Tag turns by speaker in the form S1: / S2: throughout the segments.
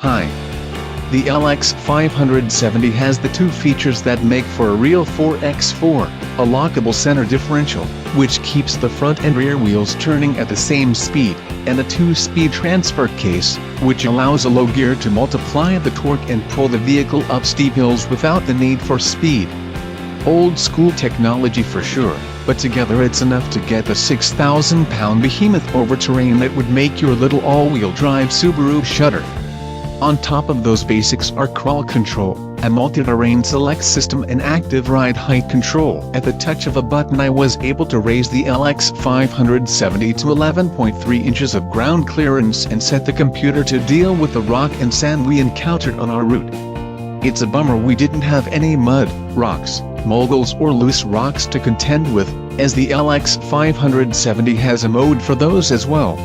S1: Hi. The LX 570 has the two features that make for a real 4x4, a lockable center differential, which keeps the front and rear wheels turning at the same speed, and a 2-speed transfer case, which allows a low gear to multiply the torque and pull the vehicle up steep hills without the need for speed. Old school technology for sure, but together it's enough to get the 6,000-pound behemoth over terrain that would make your little all-wheel drive Subaru shudder. On top of those basics are crawl control, a multiterrain select system and active ride height control. At the touch of a button I was able to raise the LX 570 to 11.3 inches of ground clearance and set the computer to deal with the rock and sand we encountered on our route. It's a bummer we didn't have any mud, rocks, moguls or loose rocks to contend with, as the LX 570 has a mode for those as well.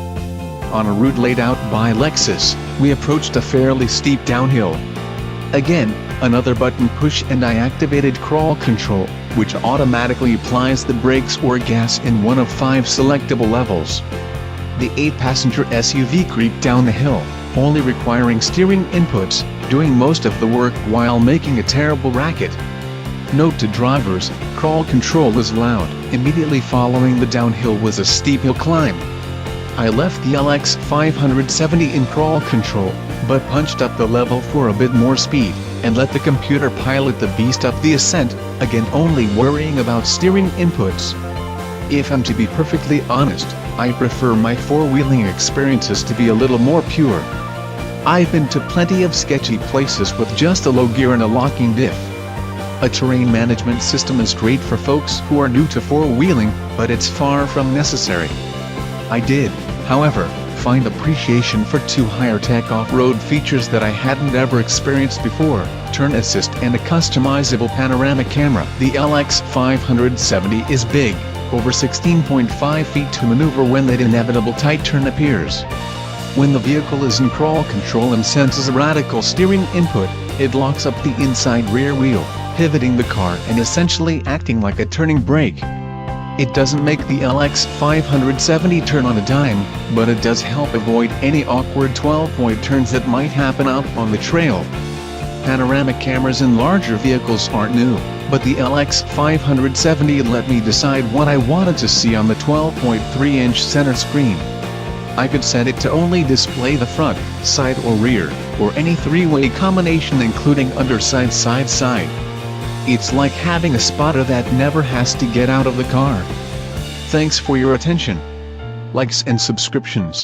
S1: On a route laid out by Lexus, we approached a fairly steep downhill. Again, another button push and I activated crawl control, which automatically applies the brakes or gas in one of 5 selectable levels. The 8-passenger SUV creaked down the hill, only requiring steering inputs, doing most of the work while making a terrible racket. Note to drivers, crawl control is loud. Immediately following the downhill was a steep hill climb. I left the LX 570 in crawl control, but punched up the level for a bit more speed, and let the computer pilot the beast up the ascent, again only worrying about steering inputs. If I'm to be perfectly honest, I prefer my four-wheeling experiences to be a little more pure. I've been to plenty of sketchy places with just a low gear and a locking diff. A terrain management system is great for folks who are new to four-wheeling, but it's far from necessary. I did, however, find appreciation for 2 higher-tech off-road features that I hadn't ever experienced before: turn assist and a customizable panoramic camera. The LX 570 is big, over 16.5 feet to maneuver when that inevitable tight turn appears. When the vehicle is in crawl control and senses a radical steering input, it locks up the inside rear wheel, pivoting the car and essentially acting like a turning brake. It doesn't make the LX 570 turn on a dime, but it does help avoid any awkward 12-point turns that might happen out on the trail. Panoramic cameras in larger vehicles aren't new, but the LX 570 let me decide what I wanted to see on the 12.3-inch center screen. I could set it to only display the front, side or rear, or any 3-way combination including underside side. It's like having a spotter that never has to get out of the car. Thanks for your attention. Likes and subscriptions.